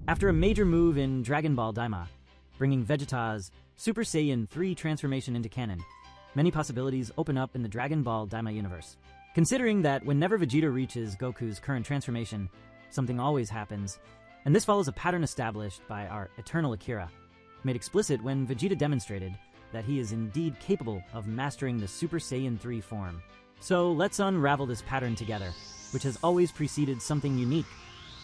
After a major move in Dragon Ball Daima, bringing Vegeta's Super Saiyan 3 transformation into canon, many possibilities open up in the Dragon Ball Daima universe. Considering that whenever Vegeta reaches Goku's current transformation, something always happens, and this follows a pattern established by our eternal Akira, made explicit when Vegeta demonstrated that he is indeed capable of mastering the Super Saiyan 3 form. So let's unravel this pattern together, which has always preceded something unique,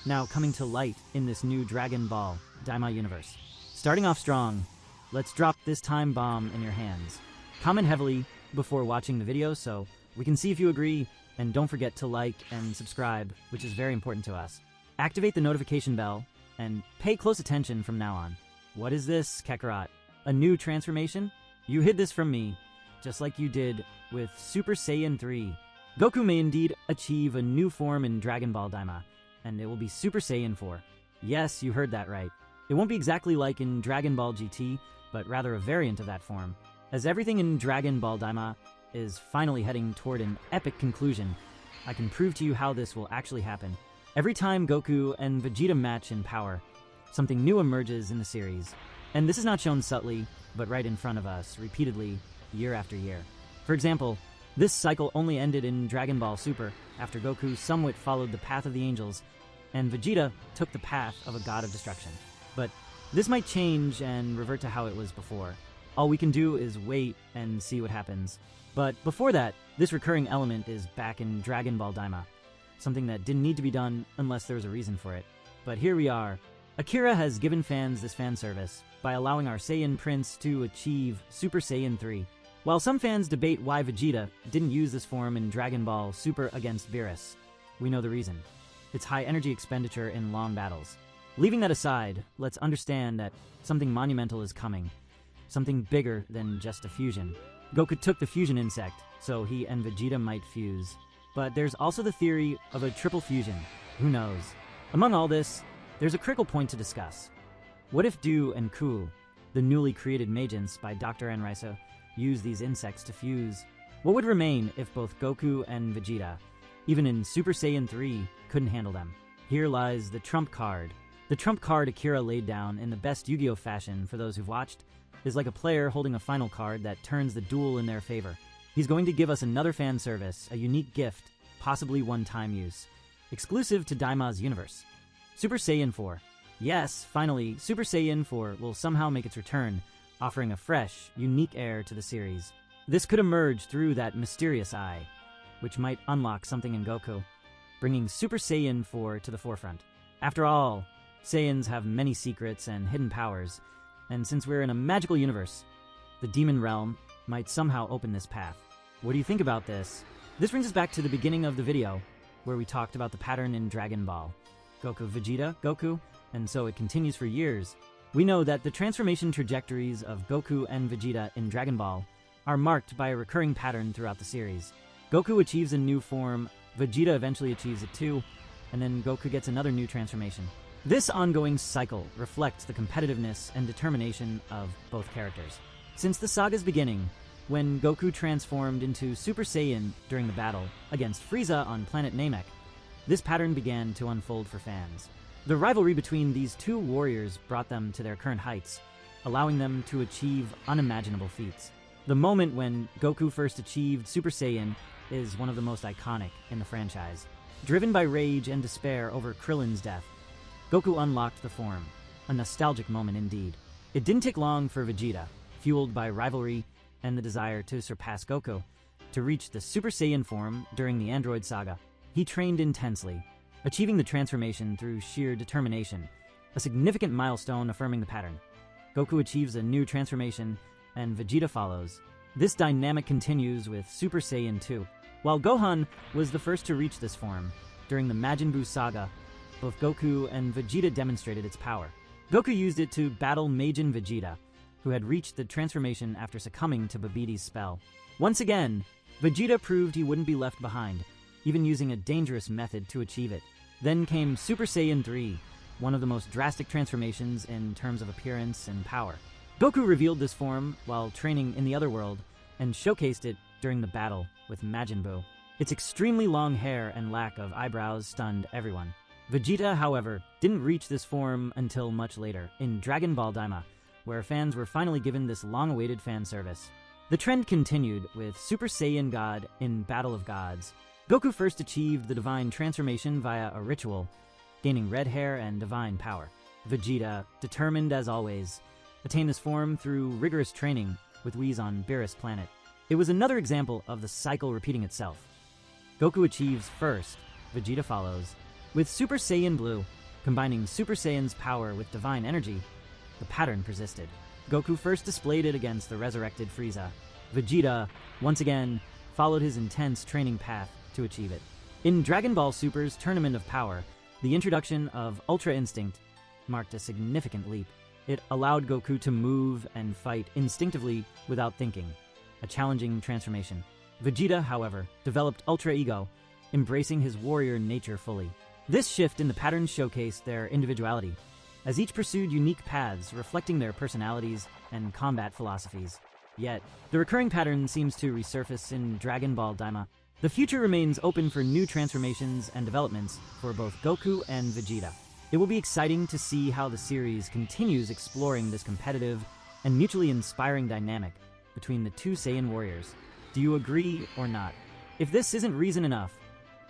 now coming to light in this new Dragon Ball Daima universe. Starting off strong, let's drop this time bomb in your hands. Comment heavily before watching the video so we can see if you agree, and don't forget to like and subscribe, which is very important to us. Activate the notification bell, and pay close attention from now on. What is this, Kakarot? A new transformation? You hid this from me, just like you did with Super Saiyan 3. Goku may indeed achieve a new form in Dragon Ball Daima, and it will be Super Saiyan 4. Yes, you heard that right. It won't be exactly like in Dragon Ball GT, but rather a variant of that form. As everything in Dragon Ball Daima is finally heading toward an epic conclusion, I can prove to you how this will actually happen. Every time Goku and Vegeta match in power, something new emerges in the series. And this is not shown subtly, but right in front of us, repeatedly, year after year. For example, this cycle only ended in Dragon Ball Super after Goku somewhat followed the path of the angels, and Vegeta took the path of a god of destruction. But this might change and revert to how it was before. All we can do is wait and see what happens. But before that, this recurring element is back in Dragon Ball Daima, something that didn't need to be done unless there was a reason for it. But here we are. Akira has given fans this fan service by allowing our Saiyan Prince to achieve Super Saiyan 3. While some fans debate why Vegeta didn't use this form in Dragon Ball Super against Beerus, we know the reason. It's high energy expenditure in long battles. Leaving that aside, let's understand that something monumental is coming. Something bigger than just a fusion. Goku took the fusion insect, so he and Vegeta might fuse. But there's also the theory of a triple fusion. Who knows? Among all this, there's a critical point to discuss. What if Du and Ku, the newly created Magents by Dr. Enraiso, use these insects to fuse? What would remain if both Goku and Vegeta, even in Super Saiyan 3, couldn't handle them? Here lies the trump card. The trump card Akira laid down in the best Yu-Gi-Oh fashion for those who've watched is like a player holding a final card that turns the duel in their favor. He's going to give us another fan service, a unique gift, possibly one-time use, exclusive to Daima's universe. Super Saiyan 4. Yes, finally, Super Saiyan 4 will somehow make its return, offering a fresh, unique air to the series. This could emerge through that mysterious eye, which might unlock something in Goku, bringing Super Saiyan 4 to the forefront. After all, Saiyans have many secrets and hidden powers, and since we're in a magical universe, the demon realm might somehow open this path. What do you think about this? This brings us back to the beginning of the video, where we talked about the pattern in Dragon Ball. Goku, Vegeta, Goku, and so it continues for years. We know that the transformation trajectories of Goku and Vegeta in Dragon Ball are marked by a recurring pattern throughout the series. Goku achieves a new form, Vegeta eventually achieves it too, and then Goku gets another new transformation. This ongoing cycle reflects the competitiveness and determination of both characters. Since the saga's beginning, when Goku transformed into Super Saiyan during the battle against Frieza on planet Namek, this pattern began to unfold for fans. The rivalry between these two warriors brought them to their current heights, allowing them to achieve unimaginable feats. The moment when Goku first achieved Super Saiyan is one of the most iconic in the franchise. Driven by rage and despair over Krillin's death, Goku unlocked the form, a nostalgic moment indeed. It didn't take long for Vegeta, fueled by rivalry and the desire to surpass Goku, to reach the Super Saiyan form during the Android Saga. He trained intensely, achieving the transformation through sheer determination, a significant milestone affirming the pattern. Goku achieves a new transformation, and Vegeta follows. This dynamic continues with Super Saiyan 2. While Gohan was the first to reach this form, during the Majin Buu Saga, both Goku and Vegeta demonstrated its power. Goku used it to battle Majin Vegeta, who had reached the transformation after succumbing to Babbidi's spell. Once again, Vegeta proved he wouldn't be left behind, even using a dangerous method to achieve it. Then came Super Saiyan 3, one of the most drastic transformations in terms of appearance and power. Goku revealed this form while training in the other world and showcased it during the battle with Majin Buu. Its extremely long hair and lack of eyebrows stunned everyone. Vegeta, however, didn't reach this form until much later, in Dragon Ball Daima, where fans were finally given this long-awaited fan service. The trend continued with Super Saiyan God in Battle of Gods. Goku first achieved the divine transformation via a ritual, gaining red hair and divine power. Vegeta, determined as always, attained this form through rigorous training with Whis on Beerus planet. It was another example of the cycle repeating itself. Goku achieves first, Vegeta follows. With Super Saiyan Blue, combining Super Saiyan's power with divine energy, the pattern persisted. Goku first displayed it against the resurrected Frieza. Vegeta, once again, followed his intense training path to achieve it. In Dragon Ball Super's Tournament of Power, the introduction of Ultra Instinct marked a significant leap. It allowed Goku to move and fight instinctively without thinking, a challenging transformation. Vegeta, however, developed Ultra Ego, embracing his warrior nature fully. This shift in the patterns showcased their individuality, as each pursued unique paths reflecting their personalities and combat philosophies. Yet, the recurring pattern seems to resurface in Dragon Ball Daima. The future remains open for new transformations and developments for both Goku and Vegeta. It will be exciting to see how the series continues exploring this competitive and mutually inspiring dynamic between the two Saiyan warriors. Do you agree or not? If this isn't reason enough,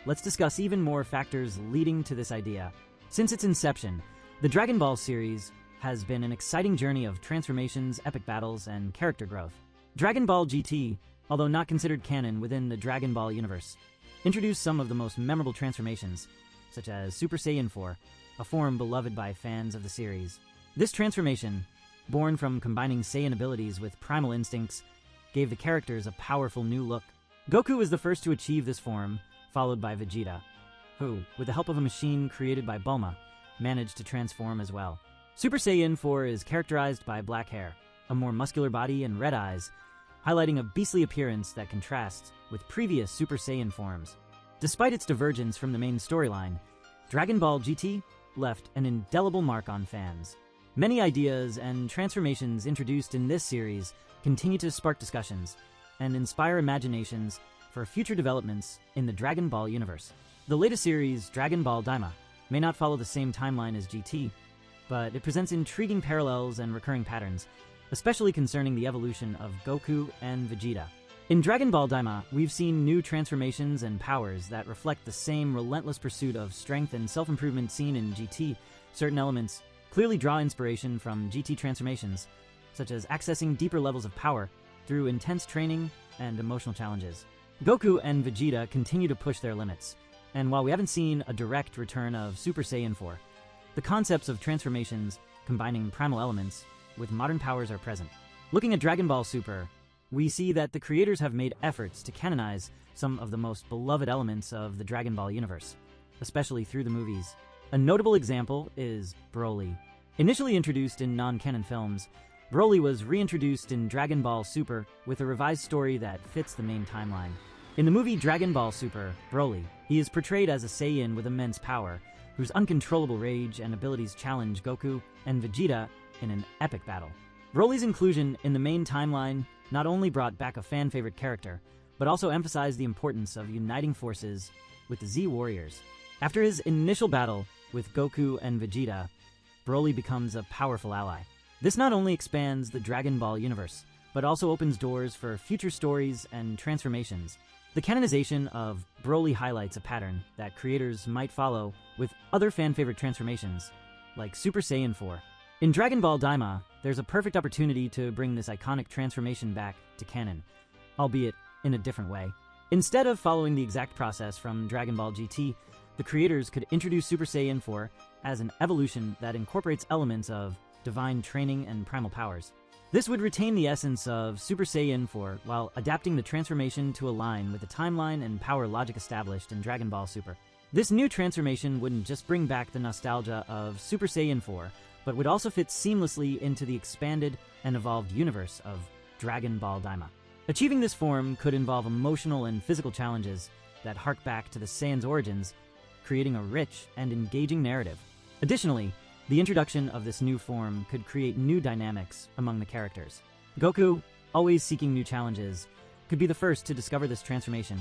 let's discuss even more factors leading to this idea. Since its inception, the Dragon Ball series has been an exciting journey of transformations, epic battles, and character growth. Dragon Ball GT, although not considered canon within the Dragon Ball universe, introduced some of the most memorable transformations, such as Super Saiyan 4, a form beloved by fans of the series. This transformation, born from combining Saiyan abilities with primal instincts, gave the characters a powerful new look. Goku was the first to achieve this form, followed by Vegeta, who, with the help of a machine created by Bulma, managed to transform as well. Super Saiyan 4 is characterized by black hair, a more muscular body, and red eyes, highlighting a beastly appearance that contrasts with previous Super Saiyan forms. Despite its divergence from the main storyline, Dragon Ball GT left an indelible mark on fans. Many ideas and transformations introduced in this series continue to spark discussions and inspire imaginations for future developments in the Dragon Ball universe. The latest series, Dragon Ball Daima, may not follow the same timeline as GT, but it presents intriguing parallels and recurring patterns, especially concerning the evolution of Goku and Vegeta. In Dragon Ball Daima, we've seen new transformations and powers that reflect the same relentless pursuit of strength and self-improvement seen in GT. Certain elements clearly draw inspiration from GT transformations, such as accessing deeper levels of power through intense training and emotional challenges. Goku and Vegeta continue to push their limits, and while we haven't seen a direct return of Super Saiyan 4, the concepts of transformations combining primal elements with modern powers are present. Looking at Dragon Ball Super, we see that the creators have made efforts to canonize some of the most beloved elements of the Dragon Ball universe, especially through the movies. A notable example is Broly. Initially introduced in non-canon films, Broly was reintroduced in Dragon Ball Super with a revised story that fits the main timeline. In the movie Dragon Ball Super, Broly, he is portrayed as a Saiyan with immense power, whose uncontrollable rage and abilities challenge Goku and Vegeta in an epic battle. Broly's inclusion in the main timeline not only brought back a fan-favorite character, but also emphasized the importance of uniting forces with the Z Warriors. After his initial battle with Goku and Vegeta, Broly becomes a powerful ally. This not only expands the Dragon Ball universe, but also opens doors for future stories and transformations. The canonization of Broly highlights a pattern that creators might follow with other fan-favorite transformations, like Super Saiyan 4. In Dragon Ball Daima, there's a perfect opportunity to bring this iconic transformation back to canon, albeit in a different way. Instead of following the exact process from Dragon Ball GT, the creators could introduce Super Saiyan 4 as an evolution that incorporates elements of divine training and primal powers. This would retain the essence of Super Saiyan 4 while adapting the transformation to align with the timeline and power logic established in Dragon Ball Super. This new transformation wouldn't just bring back the nostalgia of Super Saiyan 4, but would also fit seamlessly into the expanded and evolved universe of Dragon Ball Daima. Achieving this form could involve emotional and physical challenges that hark back to the Saiyan's origins, creating a rich and engaging narrative. Additionally, the introduction of this new form could create new dynamics among the characters. Goku, always seeking new challenges, could be the first to discover this transformation,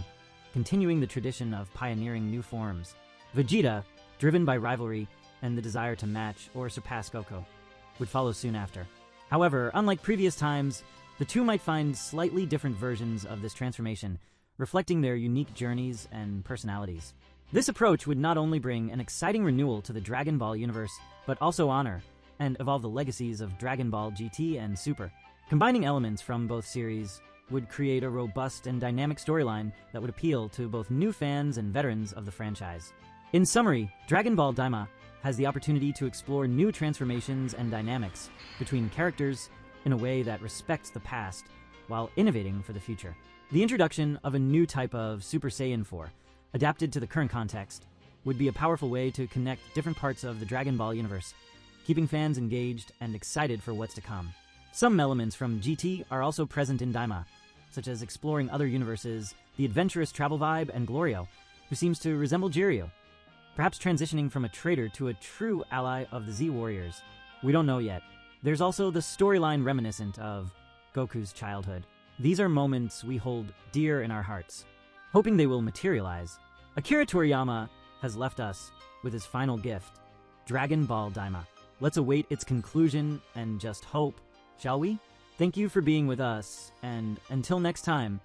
continuing the tradition of pioneering new forms. Vegeta, driven by rivalry and the desire to match or surpass Goku, would follow soon after. However, unlike previous times, the two might find slightly different versions of this transformation, reflecting their unique journeys and personalities. This approach would not only bring an exciting renewal to the Dragon Ball universe, but also honor and evolve the legacies of Dragon Ball GT and Super. Combining elements from both series would create a robust and dynamic storyline that would appeal to both new fans and veterans of the franchise. In summary, Dragon Ball Daima has the opportunity to explore new transformations and dynamics between characters in a way that respects the past while innovating for the future. The introduction of a new type of Super Saiyan 4, adapted to the current context, would be a powerful way to connect different parts of the Dragon Ball universe, keeping fans engaged and excited for what's to come. Some elements from GT are also present in Daima, such as exploring other universes, the adventurous travel vibe, and Glorio, who seems to resemble Jiraiya, perhaps transitioning from a traitor to a true ally of the Z Warriors. We don't know yet. There's also the storyline reminiscent of Goku's childhood. These are moments we hold dear in our hearts, hoping they will materialize. Akira Toriyama has left us with his final gift, Dragon Ball Daima. Let's await its conclusion and just hope, shall we? Thank you for being with us, and until next time,